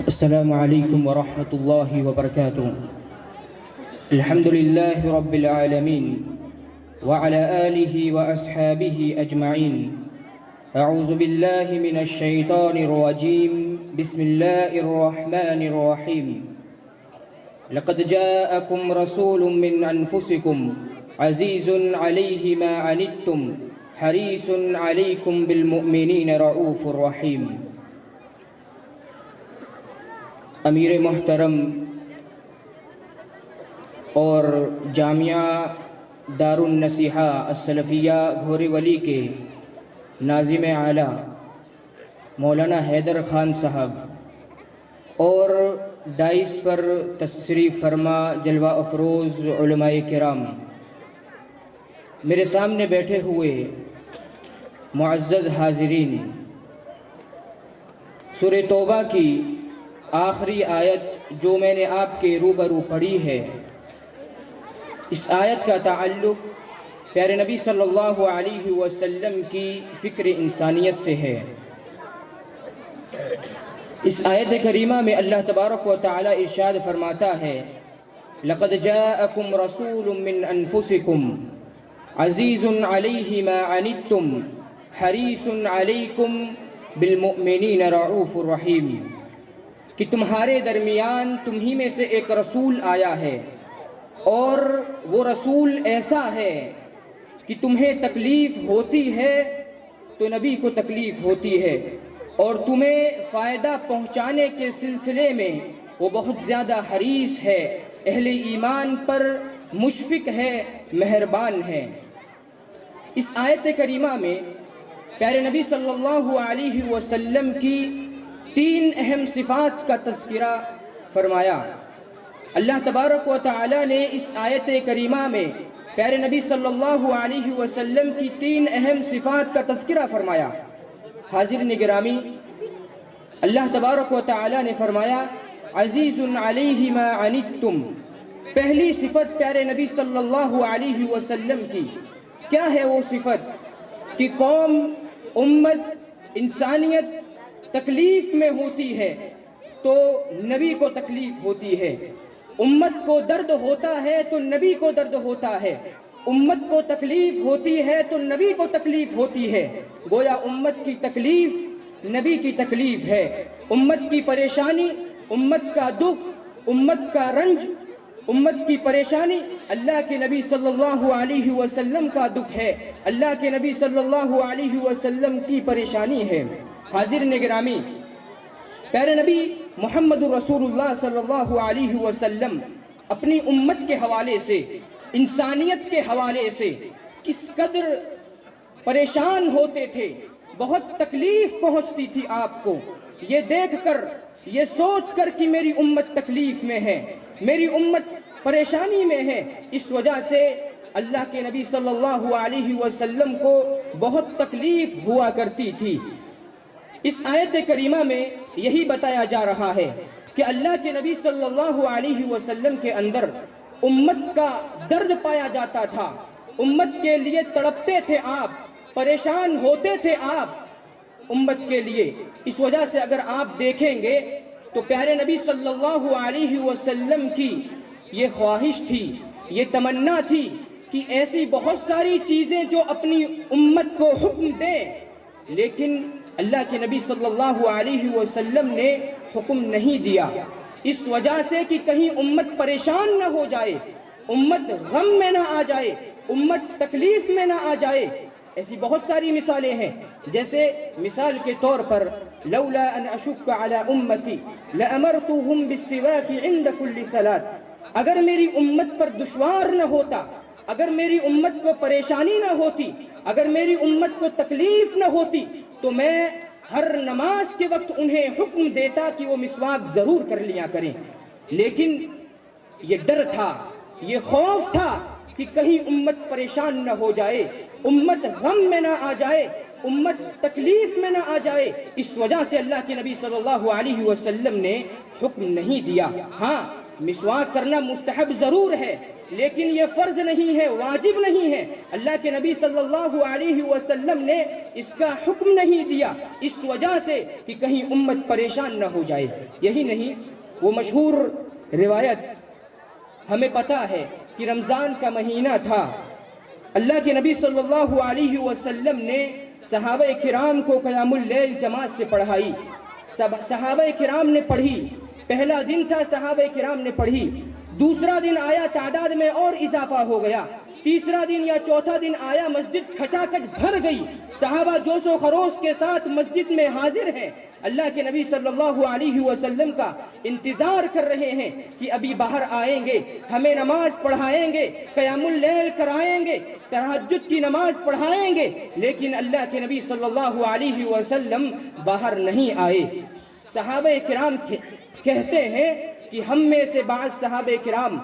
السلام علیکم ورحمۃ اللہ وبرکاتہ۔ الحمد للہ رب العالمین وعلى آلہ واصحابہ اجمعین۔ اعوذ باللہ من الشیطان الرجیم، بسم اللہ الرحمن الرحیم۔ لقد جاءکم رسول من انفسکم عزیز علیہ ما عنتم حریص علیکم بالمؤمنین رؤوف الرحیم۔ امیر محترم اور جامعہ دار النصیحہ السلفیہ گھوری ولی کے ناظم اعلیٰ مولانا حیدر خان صاحب اور ڈائس پر تشریف فرما جلوہ افروز علماء کرام، میرے سامنے بیٹھے ہوئے معزز حاضرین، سورہ توبہ کی آخری آیت جو میں نے آپ کے روبرو پڑھی ہے، اس آیت کا تعلق پیارے نبی صلی اللہ علیہ وسلم کی فکر انسانیت سے ہے۔ اس آیت کریمہ میں اللہ تبارک و تعالی ارشاد فرماتا ہے، لقد جاءکم رسول من انفسکم عزیز علیہ ما عنتم حریص علیکم بالمؤمنین رؤوف الرحیم، کہ تمہارے درمیان تمہیں میں سے ایک رسول آیا ہے اور وہ رسول ایسا ہے کہ تمہیں تکلیف ہوتی ہے تو نبی کو تکلیف ہوتی ہے، اور تمہیں فائدہ پہنچانے کے سلسلے میں وہ بہت زیادہ حریص ہے، اہل ایمان پر مشفق ہے، مہربان ہے۔ اس آیت کریمہ میں پیارے نبی صلی اللہ علیہ وسلم کی تین اہم صفات کا تذکرہ فرمایا۔ اللہ تبارک و تعالی نے اس آیت کریمہ میں پیارے نبی صلی اللہ علیہ وسلم کی تین اہم صفات کا تذکرہ فرمایا۔ حاضرین گرامی، اللہ تبارک و تعالی نے فرمایا عزیز علیہ ما عنتم۔ پہلی صفت پیارے نبی صلی اللہ علیہ وسلم کی کیا ہے؟ وہ صفت کہ قوم، امت، انسانیت تکلیف میں ہوتی ہے تو نبی کو تکلیف ہوتی ہے، امت کو درد ہوتا ہے تو نبی کو درد ہوتا ہے، امت کو تکلیف ہوتی ہے تو نبی کو تکلیف ہوتی ہے۔ گویا امت کی تکلیف نبی کی تکلیف ہے، امت کی پریشانی، امت کا دکھ، امت کا رنج، امت کی پریشانی اللہ کے نبی صلی اللہ علیہ وسلم کا دکھ ہے، اللہ کے نبی صلی اللہ علیہ وسلم کی پریشانی ہے۔ حاضرین گرامی، پیارے نبی محمد رسول اللہ صلی اللہ علیہ وسلم اپنی امت کے حوالے سے، انسانیت کے حوالے سے کس قدر پریشان ہوتے تھے، بہت تکلیف پہنچتی تھی آپ کو، یہ دیکھ کر، یہ سوچ کر کہ میری امت تکلیف میں ہے، میری امت پریشانی میں ہے، اس وجہ سے اللہ کے نبی صلی اللہ علیہ وسلم کو بہت تکلیف ہوا کرتی تھی۔ اس آیت کریمہ میں یہی بتایا جا رہا ہے کہ اللہ کے نبی صلی اللہ علیہ وسلم کے اندر امت کا درد پایا جاتا تھا، امت کے لیے تڑپتے تھے آپ، پریشان ہوتے تھے آپ امت کے لیے۔ اس وجہ سے اگر آپ دیکھیں گے تو پیارے نبی صلی اللہ علیہ وسلم کی یہ خواہش تھی، یہ تمنا تھی کہ ایسی بہت ساری چیزیں جو اپنی امت کو حکم دیں، لیکن اللہ کے نبی صلی اللہ علیہ وسلم نے حکم نہیں دیا، اس وجہ سے کہ کہیں امت پریشان نہ ہو جائے، امت غم میں نہ آ جائے، امت تکلیف میں نہ آ جائے۔ ایسی بہت ساری مثالیں ہیں، جیسے مثال کے طور پر لولا ان اشق علی امتی لامرتهم بالسواک عند كل صلاۃ، اگر میری امت پر دشوار نہ ہوتا، اگر میری امت کو پریشانی نہ ہوتی، اگر میری امت کو تکلیف نہ ہوتی تو میں ہر نماز کے وقت انہیں حکم دیتا کہ وہ مسواک ضرور کر لیا کریں، لیکن یہ ڈر تھا، یہ خوف تھا کہ کہیں امت پریشان نہ ہو جائے، امت غم میں نہ آ جائے، امت تکلیف میں نہ آ جائے، اس وجہ سے اللہ کے نبی صلی اللہ علیہ وسلم نے حکم نہیں دیا۔ ہاں، مسواک کرنا مستحب ضرور ہے، لیکن یہ فرض نہیں ہے، واجب نہیں ہے۔ اللہ کے نبی صلی اللہ علیہ وسلم نے اس کا حکم نہیں دیا اس وجہ سے کہ کہیں امت پریشان نہ ہو جائے۔ یہی نہیں، وہ مشہور روایت ہمیں پتہ ہے کہ رمضان کا مہینہ تھا، اللہ کے نبی صلی اللہ علیہ وسلم نے صحابہ کرام کو قیام اللیل جماعت سے پڑھائی۔ صحابہ کرام نے پڑھی، پہلا دن تھا صحابہ کرام نے پڑھی، دوسرا دن آیا تعداد میں اور اضافہ ہو گیا، تیسرا دن یا چوتھا دن آیا مسجد کھچا کھچ بھر گئی، صحابہ جوش و خروش کے ساتھ مسجد میں حاضر ہیں، اللہ کے نبی صلی اللہ علیہ وسلم کا انتظار کر رہے ہیں کہ ابھی باہر آئیں گے، ہمیں نماز پڑھائیں گے، قیام اللیل کرائیں گے، تہجد کی نماز پڑھائیں گے، لیکن اللہ کے نبی صلی اللہ علیہ وسلم باہر نہیں آئے۔ صحابہ کرام کہتے ہیں کہ ہم میں سے بعض صحابہ کرام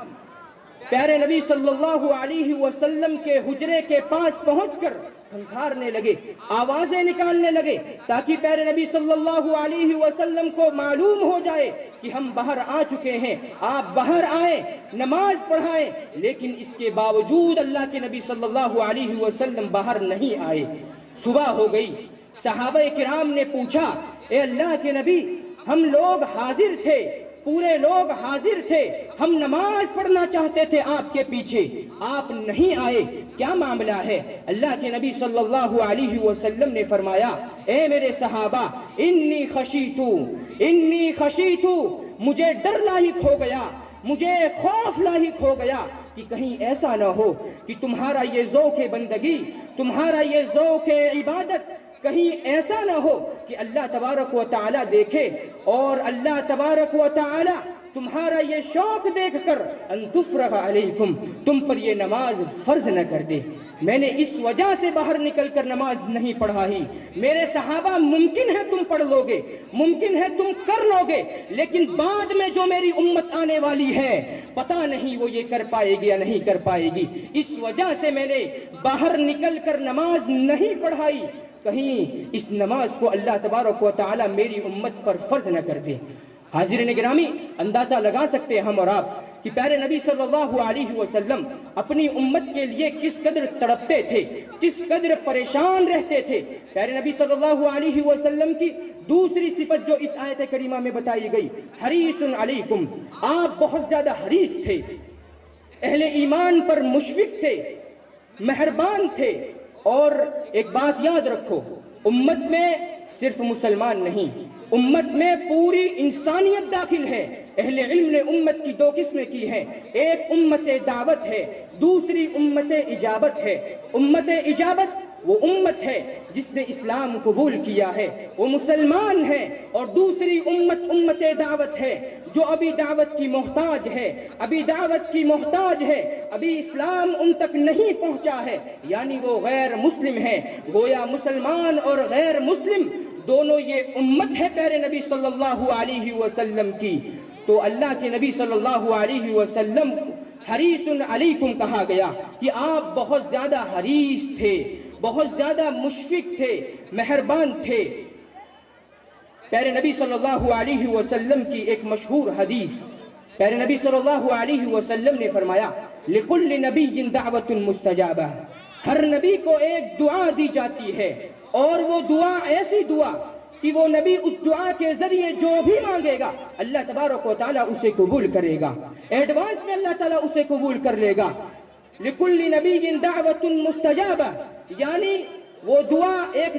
پیارے نبی صلی اللہ علیہ وسلم کے حجرے کے پاس پہنچ کر کھنکھارنے لگے، آوازیں نکالنے لگے تاکہ پیارے نبی صلی اللہ علیہ وسلم کو معلوم ہو جائے کہ ہم باہر آ چکے ہیں، آپ باہر آئیں، نماز پڑھائیں، لیکن اس کے باوجود اللہ کے نبی صلی اللہ علیہ وسلم باہر نہیں آئے۔ صبح ہو گئی، صحابہ کرام نے پوچھا، اے اللہ کے نبی، ہم لوگ حاضر تھے، پورے لوگ حاضر تھے، ہم نماز پڑھنا چاہتے تھے آپ کے پیچھے، آپ نہیں آئے، کیا معاملہ ہے؟ اللہ کے نبی صلی اللہ علیہ وسلم نے فرمایا، اے میرے صحابہ، انی خشیتو، مجھے ڈر لاحق ہو گیا، مجھے خوف لاحق ہو گیا کہ کہیں ایسا نہ ہو کہ تمہارا یہ ذوق بندگی، تمہارا یہ ذوق عبادت کہیں ایسا نہ ہو کہ اللہ تبارک و تعالیٰ دیکھے اور اللہ تبارک و تعالیٰ تمہارا یہ شوق دیکھ کر ان تفرغ علیکم، تم پر یہ نماز فرض نہ کر دے۔ میں نے اس وجہ سے باہر نکل کر نماز نہیں پڑھائی۔ میرے صحابہ، ممکن ہے تم پڑھ لو گے، ممکن ہے تم کر لو گے، لیکن بعد میں جو میری امت آنے والی ہے پتہ نہیں وہ یہ کر پائے گی یا نہیں کر پائے گی، اس وجہ سے میں نے باہر نکل کر نماز نہیں پڑھائی، کہیں اس نماز کو اللہ تبارک و تعالیٰ میری امت پر فرض نہ کر دے۔ حاضرین گرامی، اندازہ لگا سکتے ہیں ہم اور آپ کہ پیارے نبی صلی اللہ علیہ وسلم اپنی امت کے لیے کس قدر تڑپتے تھے، کس قدر پریشان رہتے تھے۔ پیارے نبی صلی اللہ علیہ وسلم کی دوسری صفت جو اس آیت کریمہ میں بتائی گئی، حریص علیکم، آپ بہت زیادہ حریص تھے، اہل ایمان پر مشفق تھے، مہربان تھے۔ اور ایک بات یاد رکھو، امت میں صرف مسلمان نہیں، امت میں پوری انسانیت داخل ہے۔ اہل علم نے امت کی دو قسمیں کی ہیں، ایک امت دعوت ہے، دوسری امت اجابت ہے۔ امت اجابت وہ امت ہے جس نے اسلام قبول کیا ہے، وہ مسلمان ہے، اور دوسری امت دعوت ہے جو ابھی دعوت کی محتاج ہے، ابھی دعوت کی محتاج ہے، ابھی اسلام ان تک نہیں پہنچا ہے، یعنی وہ غیر مسلم ہے۔ گویا مسلمان اور غیر مسلم دونوں یہ امت ہے پیارے نبی صلی اللہ علیہ وسلم کی۔ تو اللہ کے نبی صلی اللہ علیہ وسلم حریص علیکم کہا گیا کہ آپ بہت زیادہ حریص تھے، بہت زیادہ مشفق تھے، مہربان تھے۔ پیارے نبی صلی اللہ علیہ وسلم کی ایک مشہور حدیث، پیارے نبی صلی اللہ علیہ وسلم نے فرمایا، لِكُلِّ نَبِيٍّ دَعْوَةٌ مُسْتَجَابَةٌ، ہر نبی کو ایک دعا دی جاتی ہے، اور وہ دعا ایسی دعا کہ وہ نبی اس دعا کے ذریعے جو بھی مانگے گا اللہ تبارک و تعالیٰ اسے قبول کرے گا، ایڈوانس میں اللہ تعالیٰ اسے قبول کر لے گا۔ لِكُلِّ نَبِيٍّ دَعْوَةٌ مُسْتَجَابَةٌ، یعنی وہ دعا ایک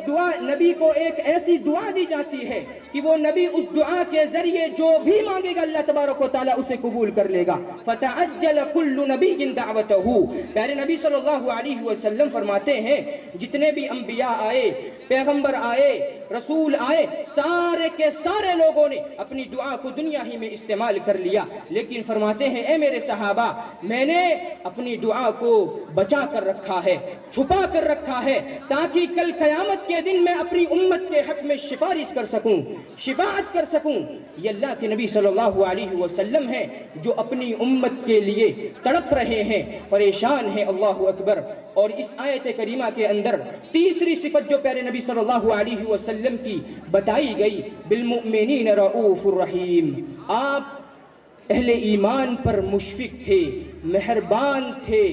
دعا نبی کو ایک ایسی دعا دی جاتی ہے کہ وہ نبی اس دعا کے ذریعے جو بھی مانگے گا اللہ تبارک و تعالیٰ اسے قبول کر لے گا۔ فَتَعَجَّلَ كُلُّ نَبِيٍّ دَعْوَتَهُ، پیارے نبی صلی اللہ علیہ وسلم فرماتے ہیں جتنے بھی انبیاء آئے، پیغمبر آئے، رسول آئے، سارے کے سارے لوگوں نے اپنی دعا کو دنیا ہی میں استعمال کر لیا، لیکن فرماتے ہیں اے میرے صحابہ، میں نے اپنی دعا کو بچا کر رکھا ہے، چھپا کر رکھا ہے، تاکہ کل قیامت کے دن میں اپنی امت کے حق میں سفارش کر سکوں، شفاعت کر سکوں۔ یہ اللہ کے نبی صلی اللہ علیہ وسلم ہیں جو اپنی امت کے لیے تڑپ رہے ہیں، پریشان ہیں۔ اللہ اکبر۔ اور اس آیت کریمہ کے اندر تیسری صفت جو پیارے نبی صلی اللہ علیہ وسلم کی بتائی گئی، بالمؤمنین رؤوف الرحیم، آپ اہل ایمان پر مشفق تھے، مہربان تھے۔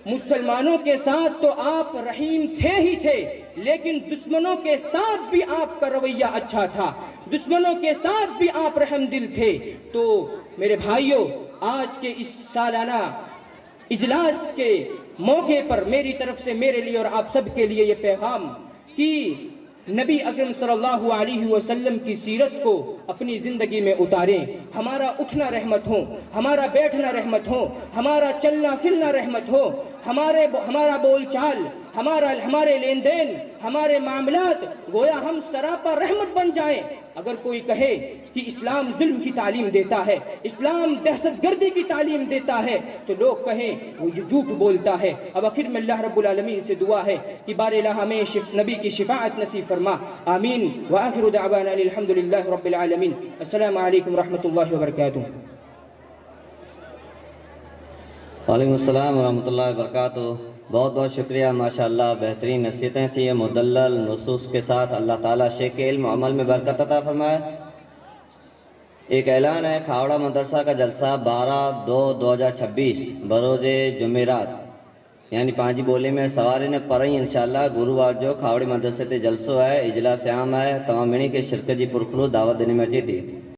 مسلمانوں کے ساتھ تو آپ رحیم تھے ہی تھے، لیکن دشمنوں کے ساتھ بھی آپ کا رویہ اچھا تھا، دشمنوں کے ساتھ بھی آپ رحم دل تھے۔ تو میرے بھائیوں، آج کے اس سالانہ اجلاس کے موقع پر میری طرف سے میرے لیے اور آپ سب کے لیے یہ پیغام کہ نبی اکرم صلی اللہ علیہ وسلم کی سیرت کو اپنی زندگی میں اتاریں۔ ہمارا اٹھنا رحمت ہو، ہمارا بیٹھنا رحمت ہو، ہمارا چلنا پھرنا رحمت ہو، ہمارا بول چال، ہمارے لین دین، ہمارے معاملات گویا ہم سراپا رحمت بن جائیں۔ اگر کوئی کہے کہ اسلام ظلم کی تعلیم دیتا ہے، اسلام دہشت گردی کی تعلیم دیتا ہے، تو لوگ کہیں وہ جھوٹ بولتا ہے۔ اب آخر میں اللہ رب العالمین سے دعا ہے کہ بار الہ ہمیں نبی کی شفاعت نصیب فرما، آمین۔ وآخر دعوانا الحمد للہ رب العالمین۔ السلام علیکم ورحمۃ اللہ وبرکاتہ۔ وعلیکم السلام ورحمۃ اللہ وبرکاتہ۔ بہت بہت شکریہ، ماشاءاللہ بہترین نصیحتیں تھیں مدلل نصوص کے ساتھ۔ اللہ تعالیٰ شیخ کے علم و عمل میں برکت عطا فرمائے۔ ایک اعلان ہے، کھاوڑا مدرسہ کا جلسہ 12/2/2026 بروز جمعرات یعنی پانچ بولی میں سواری نے پرئی انشاءاللہ گرووار جو کھاوڑی مدرسے تے جلسو ہے، اجلاس عام ہے، تمام منی کے شرکت جی پرخلو دعوت دینے میں چیتی۔